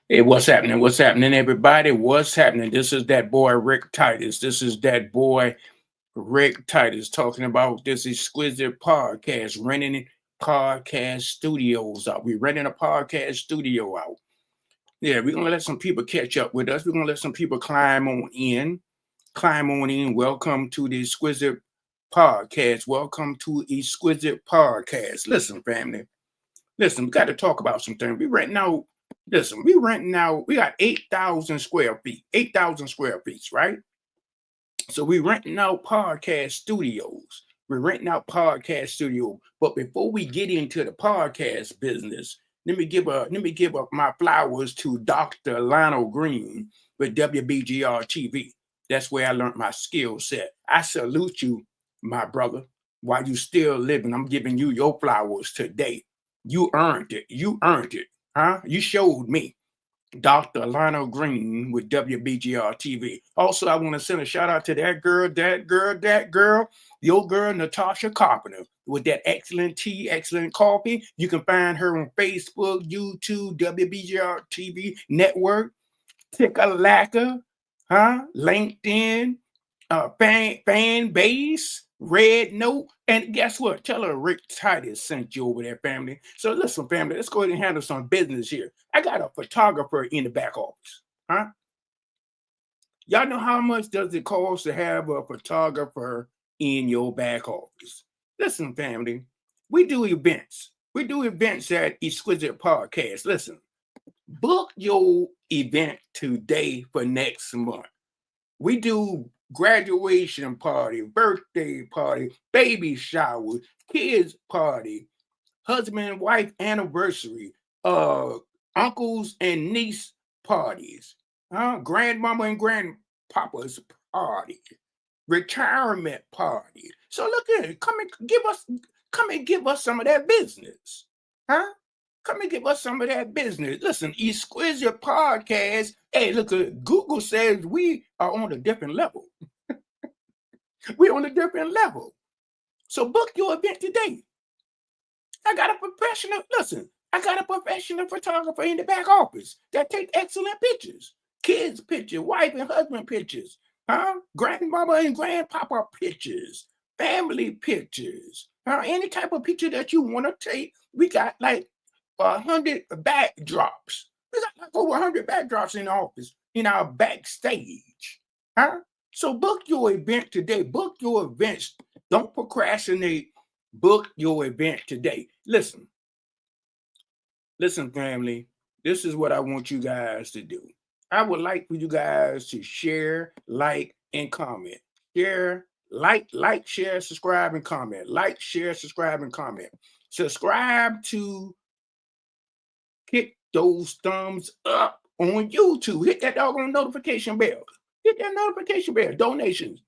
Hey, what's happening? What's happening, everybody? What's happening? This is that boy RickTitus. This is that boy RickTitus talking about this exquisite podcast, renting podcast studios out. We're renting a podcast studio out. Yeah, we're gonna let some people catch up with us. We're gonna let some people climb on in. Climb on in. Welcome to the exquisite podcast. Welcome to exquisite podcast. Listen, family. Listen, we got to talk about some things. We renting out. Listen, we renting out. We got 8,000 square feet. 8,000 square feet, right? So we renting out podcast studios. We're renting out podcast studio. But before we get into the podcast business, let me give up my flowers to Dr. Lionel Green with WBGR TV. That's where I learned my skill set. I salute you, my brother. While you still living, I'm giving you your flowers today. You earned it. You earned it. Huh? You showed me. Dr. Lionel Green with WBGR TV. Also, I want to send a shout out to that girl, your girl, Natasha Carpenter, with that excellent tea, excellent coffee. You can find her on Facebook, YouTube, WBGR TV network, Ticker LinkedIn, fan base, Red Note, and guess what? Tell her Rick Titus sent you over there, family. So listen, family, let's go ahead and handle some business here. I got a photographer in the back office, huh? Y'all know how much does it cost to have a photographer in your back office? Listen, family, we do events. We do events at Exquisite Podcast. Listen, book your event today for next month. We do graduation party, birthday party, baby shower, kids party, husband and wife anniversary, uncles and niece parties, grandmama and grandpapa's party, retirement party. So look at it. Come and give us some of that business. Huh? Come and give us some of that business. Listen, Exquisite Podcast. Hey, look, Google says we are on a different level. We're on a different level. So book your event today. I got a professional photographer in the back office that take excellent pictures. Kids pictures, wife and husband pictures, grandmama and grandpapa pictures, family pictures, any type of picture that you want to take. We got like 100 backdrops. We got like over 100 backdrops in the office, in our backstage. So book your event today. Book your events. Don't procrastinate. Book your event today. Listen, family. This is what I want you guys to do. I would like for you guys to share, like, and comment. Share, share, subscribe, and comment. Like, share, subscribe, and comment. Subscribe to hit those thumbs up on YouTube. Hit that doggone notification bell. Hit that notification bell. Donations.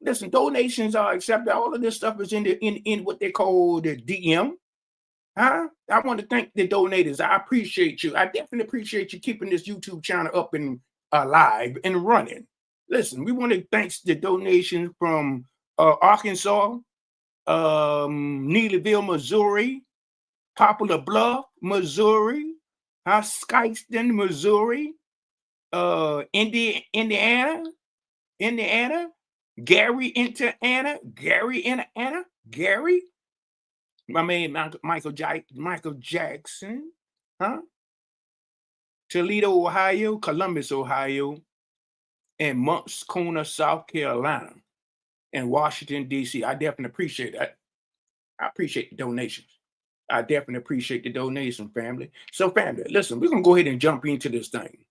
Listen, donations are accepted. All of this stuff is in what they call the DM. I want to thank the donators. I appreciate you. I definitely appreciate you keeping this YouTube channel up and alive and running. Listen, we want to thank the donations from Arkansas, Neelyville, Missouri, Poplar Bluff, Missouri, Skyston, Missouri, Indiana, Gary, Indiana, Gary. My man Michael Jackson, Toledo, Ohio, Columbus, Ohio, and Moncks, South Carolina, and Washington, D.C. I definitely appreciate that. I appreciate the donations. I definitely appreciate the donation, family. So, family, listen, we're going to go ahead and jump into this thing.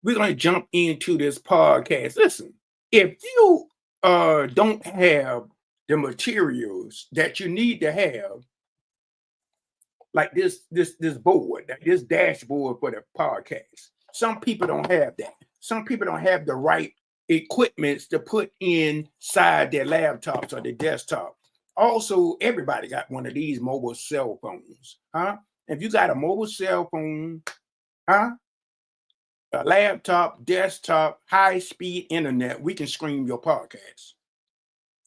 We're going to jump into this podcast. Listen, if you don't have the materials that you need to have, like this board, this dashboard for the podcast. Some people don't have that. Some people don't have the right equipments to put inside their laptops or their desktop. Also, everybody got one of these mobile cell phones. If you got a mobile cell phone, a laptop, desktop, high-speed internet, we can stream your podcast.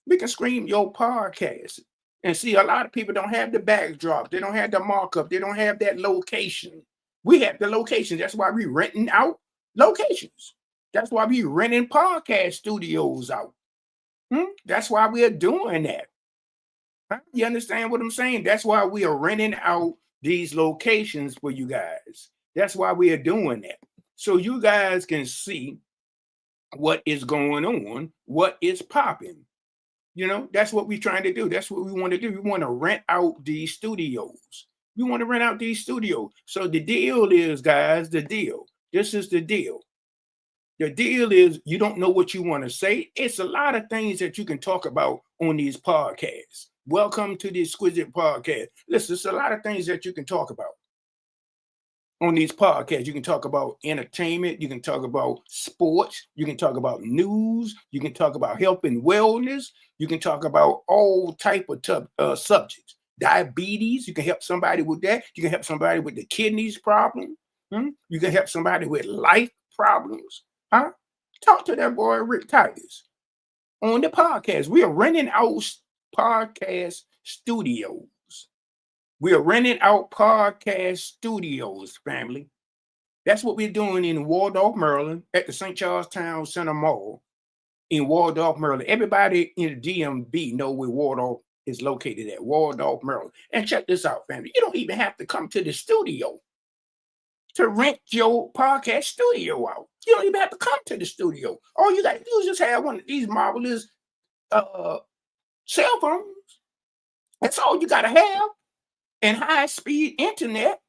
We can stream your podcast. And see, a lot of people don't have the backdrop. They don't have the markup. They don't have that location. We have the locations. That's why we renting out locations. That's why we renting podcast studios out. That's why we are doing that. Huh? You understand what I'm saying? That's why we are renting out these locations for you guys. That's why we are doing that. So you guys can see what is going on, what is popping. That's what we're trying to do. That's what we want to do. We want to rent out these studios. We want to rent out these studios. So the deal is, guys, the deal. This is the deal. The deal is you don't know what you want to say. It's a lot of things that you can talk about on these podcasts. Welcome to the Exquisite Podcast. Listen, it's a lot of things that you can talk about on these podcasts. You can talk about entertainment. You can talk about sports. You can talk about news. You can talk about health and wellness. You can talk about all type of subjects. Diabetes. You can help somebody with that. You can help somebody with the kidneys problem. You can help somebody with life problems. Talk to that boy RickTitus on the podcast. We are renting out podcast studios. We are renting out podcast studios, family. That's what we're doing in Waldorf, Maryland, at the St. Charles Town Center Mall in Waldorf, Maryland. Everybody in the DMV know where Waldorf is located at, Waldorf, Maryland. And check this out, family. You don't even have to come to the studio to rent your podcast studio out. You don't even have to come to the studio. All you got to do is just have one of these marvelous cell phones. That's all you got to have. And high-speed internet,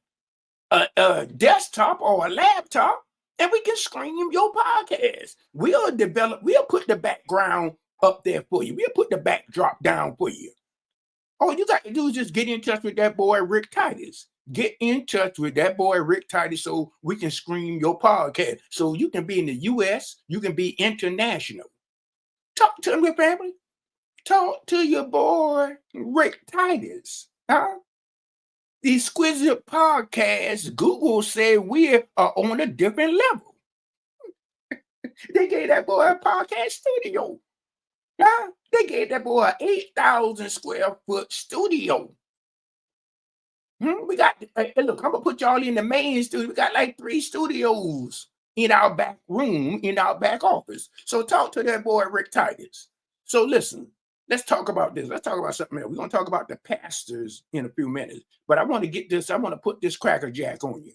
a desktop or a laptop, and we can stream your podcast. We'll put the background up there for you. We'll put the backdrop down for you. All you got to do is just get in touch with that boy RickTitus. Get in touch with that boy RickTitus so we can stream your podcast. So you can be in the US, you can be international. Talk to your family. Talk to your boy RickTitus. The Exquisite Podcast, Google said we are on a different level. They gave that boy a podcast studio. They gave that boy an 8,000 square foot studio. We got, look, I'm going to put y'all in the main studio. We got like 3 studios in our back room, in our back office. So talk to that boy RickTitus. So listen. Let's talk about this. Let's talk about something else. We're going to talk about the pastors in a few minutes. But I want to put this Cracker Jack on you.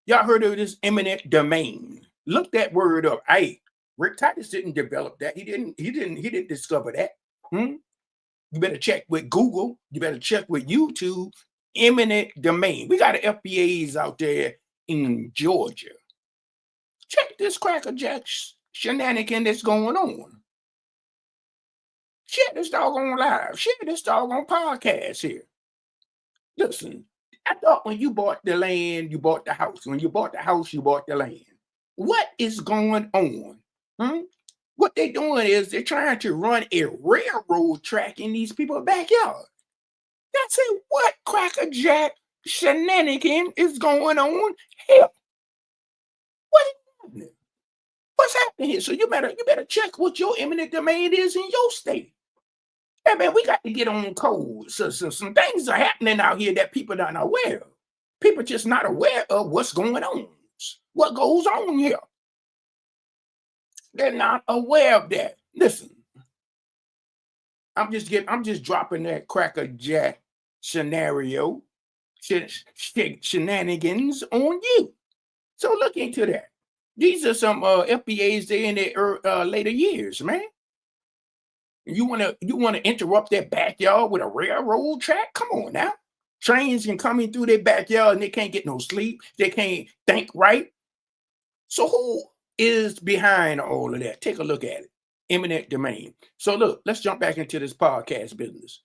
Y'all heard of this eminent domain. Look that word up. Hey, RickTitus didn't develop that. He didn't discover that. You better check with Google. You better check with YouTube. Eminent domain. We got FBAs out there in Georgia. Check this Cracker Jack shenanigan that's going on. Share this doggone live. Share this doggone podcast here. Listen, I thought when you bought the land, you bought the house. When you bought the house, you bought the land. What is going on? What they're doing is they're trying to run a railroad track in these people's backyard. That's it. What Cracker Jack shenanigan is going on here? What is happening? What's happening here? So you better check what your eminent domain is in your state. Hey man, we got to get on code. So some things are happening out here that people are not aware of. People just not aware of what's going on. What goes on here? They're not aware of that. Listen, I'm just dropping that Cracker Jack scenario, shenanigans on you. So look into that. These are some FBAs there in their later years, man. You wanna interrupt their backyard with a railroad track? Come on now. Trains can come in through their backyard and they can't get no sleep. They can't think right. So who is behind all of that? Take a look at it. Eminent domain. So look, let's jump back into this podcast business.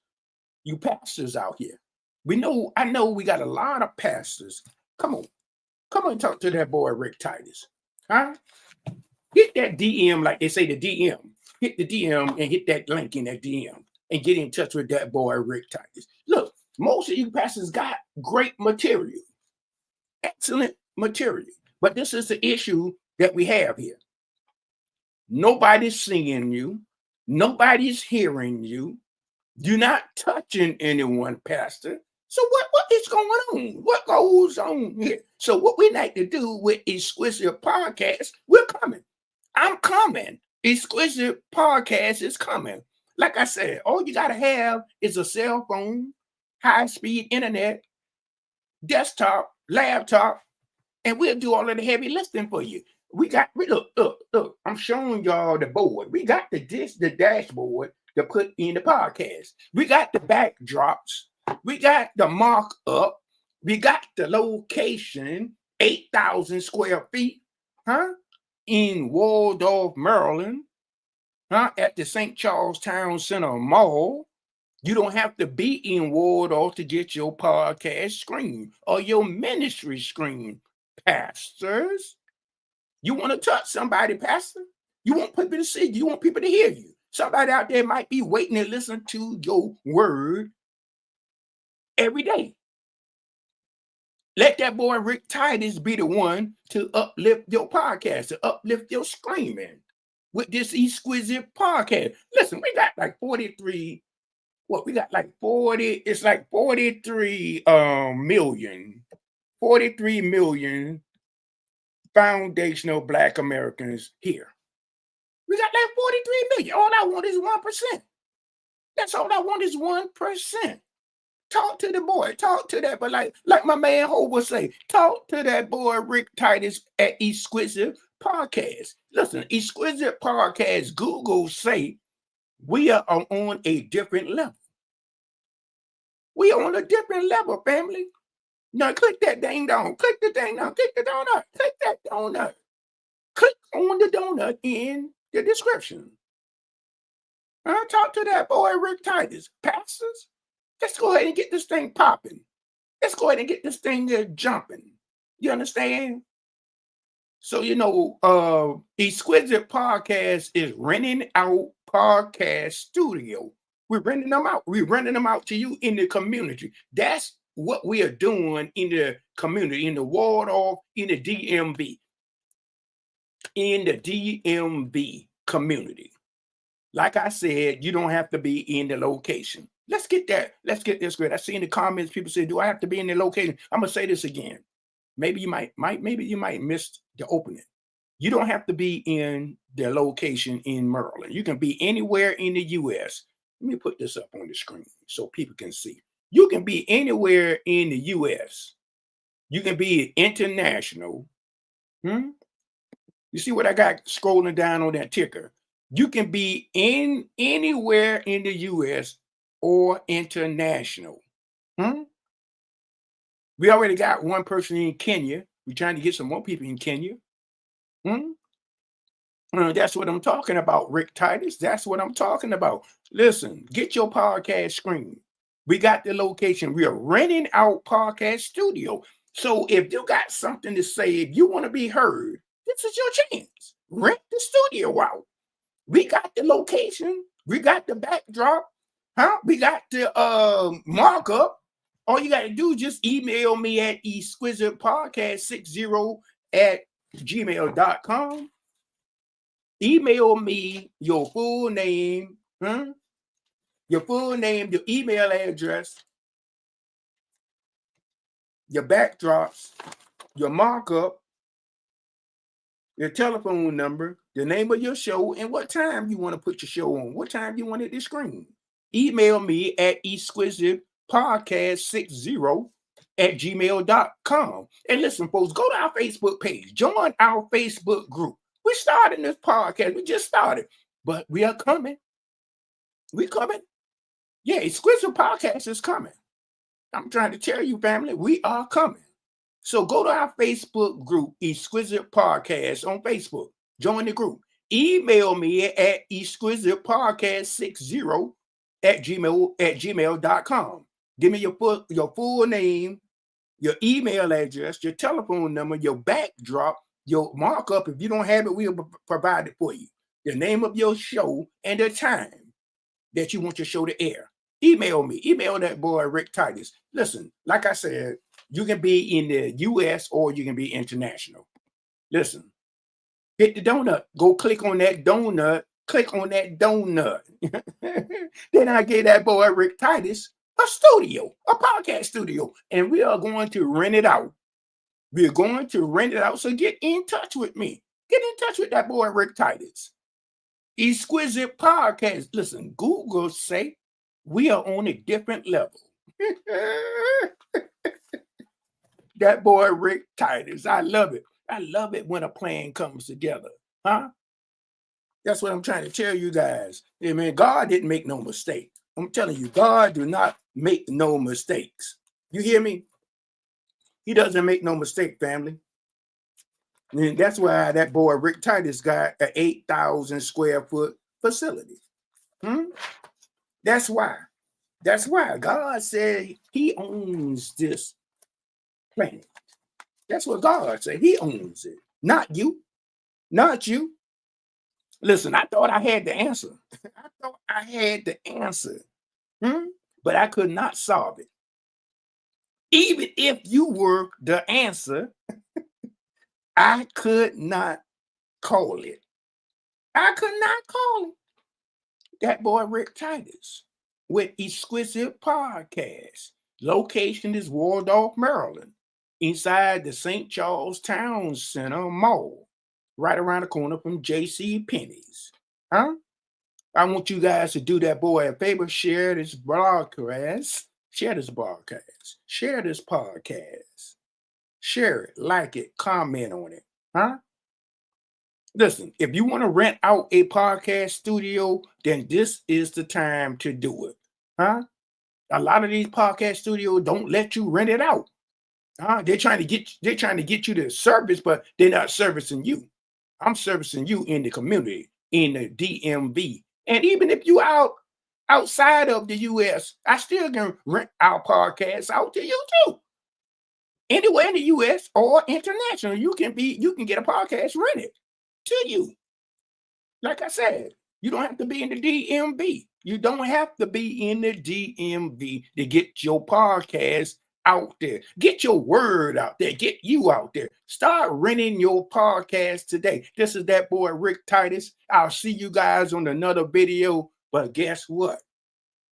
You pastors out here. I know we got a lot of pastors. Come on, talk to that boy RickTitus. Hit that DM, like they say, the DM. Hit the DM and hit that link in that DM and get in touch with that boy RickTitus. Look, most of you pastors got great material, excellent material. But this is the issue that we have here. Nobody's seeing you. Nobody's hearing you. You're not touching anyone, pastor. So what is going on? What goes on here? So what we like to do with Exquisite Podcast, we're coming. I'm coming. Exquisite Podcast is coming. Like I said, all you gotta have is a cell phone, high-speed internet, desktop, laptop, and we'll do all of the heavy lifting for you. Look. I'm showing y'all the board. We got the dashboard to put in the podcast. We got the backdrops. We got the markup. We got the location, 8,000 square feet, in Waldorf, Maryland, at the St. Charles Town Center Mall. You don't have to be in Waldorf to get your podcast screen or your ministry screen, pastors. You want to touch somebody, pastor? You want people to see you. You want people to hear you. Somebody out there might be waiting to listen to your word every day. Let that boy RickTitus be the one to uplift your podcast, to uplift your screaming with this Exquisite Podcast. Listen, we got like 43. What we got like 40, it's like 43 million foundational Black Americans here. We got like 43 million. All I want is 1%. That's all I want is 1%. Talk to the boy, talk to that, but like my man Ho would say, talk to that boy RickTitus at Exquisite Podcast. Listen, Exquisite Podcast, Google say we are on a different level. We are on a different level, family. Now click that thing down. Click the thing down. Click the donut. Click that donut. Click on the donut in the description. Talk to that boy RickTitus. Pastors, let's go ahead and get this thing popping. Let's go ahead and get this thing jumping. You understand? So, Exquisite Podcast is renting out podcast studio. We're renting them out. We're renting them out to you in the community. That's what we are doing in the community, in the Waldorf, in the DMV. In the DMV community. Like I said, you don't have to be in the location. Let's get that. Let's get this great. I see in the comments people say, do I have to be in the location? I'm gonna say this again. Maybe you might miss the opening. You don't have to be in the location in Maryland. You can be anywhere in the US. Let me put this up on the screen so people can see. You can be anywhere in the US. You can be international. You see what I got scrolling down on that ticker? You can be in anywhere in the US or international. We already got one person in Kenya. We're trying to get some more people in Kenya. That's what I'm talking about, RickTitus. That's what I'm talking about. Listen, get your podcast screen. We got the location. We are renting out podcast studio. So if you got something to say, if you want to be heard, this is your chance. Rent the studio out. We got the location. We got the backdrop. We got the markup. All you got to do is just email me at exquisitepodcast60@gmail.com. Email me your full name, your full name, your email address, your backdrops, your markup, your telephone number, the name of your show, and what time you want to put your show on, what time you want it to screen. Email me at exquisitepodcast60@gmail.com. And listen, folks, go to our Facebook page. Join our Facebook group. We're starting this podcast. We just started, but we are coming. We're coming. Yeah, Exquisite Podcast is coming. I'm trying to tell you, family, we are coming. So go to our Facebook group, Exquisite Podcast on Facebook. Join the group. Email me at exquisitepodcast60@gmail.com. Give me your full name, your email address, your telephone number, your backdrop, your markup. If you don't have it, we'll provide it for you. The name of your show and the time that you want your show to air. Email me. Email that boy RickTitus. Listen, like I said, you can be in the US or you can be international. Listen, hit the donut. Go click on that donut. Click on that donut. Then I gave that boy RickTitus a studio, a podcast studio, and we are going to rent it out. We're going to rent it out. So get in touch with me. Get in touch with that boy RickTitus. Exquisite podcast. Listen, Google say we are on a different level. That boy RickTitus. I love it. I love it when a plan comes together. Huh? That's what I'm trying to tell you guys. I mean, God didn't make no mistake. I'm telling you, God do not make no mistakes. You hear me? He doesn't make no mistake, family. And that's why that boy RickTitus got an 8,000 square foot facility. That's why. That's why God said he owns this planet. That's what God said. He owns it. Not you. Not you. Listen, I thought I had the answer. I thought I had the answer. But I could not solve it. Even if you were the answer, I could not call it. I could not call it. That boy RickTitus with Exquisite Podcast. Location is Waldorf, Maryland, inside the St. Charles Town Center Mall, right around the corner from J.C. Penney's. I want you guys to do that boy a favor. Share this broadcast. Share this broadcast. Share this podcast. Share it, like it, comment on it. Listen, if you want to rent out a podcast studio, then this is the time to do it. A lot of these podcast studios don't let you rent it out. They're trying to get you to service, but they're not servicing you. I'm servicing you in the community, in the DMV. And even if you outside of the US, I still can rent our podcast out to you too. Anywhere in the US or international, you can get a podcast rented to you. Like I said, you don't have to be in the DMV. You don't have to be in the DMV to get your podcast out there. Get your word out there. Get you out there. Start renting your podcast today. This is that boy RickTitus. I'll see you guys on another video. But guess what?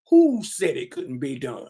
Who said it couldn't be done?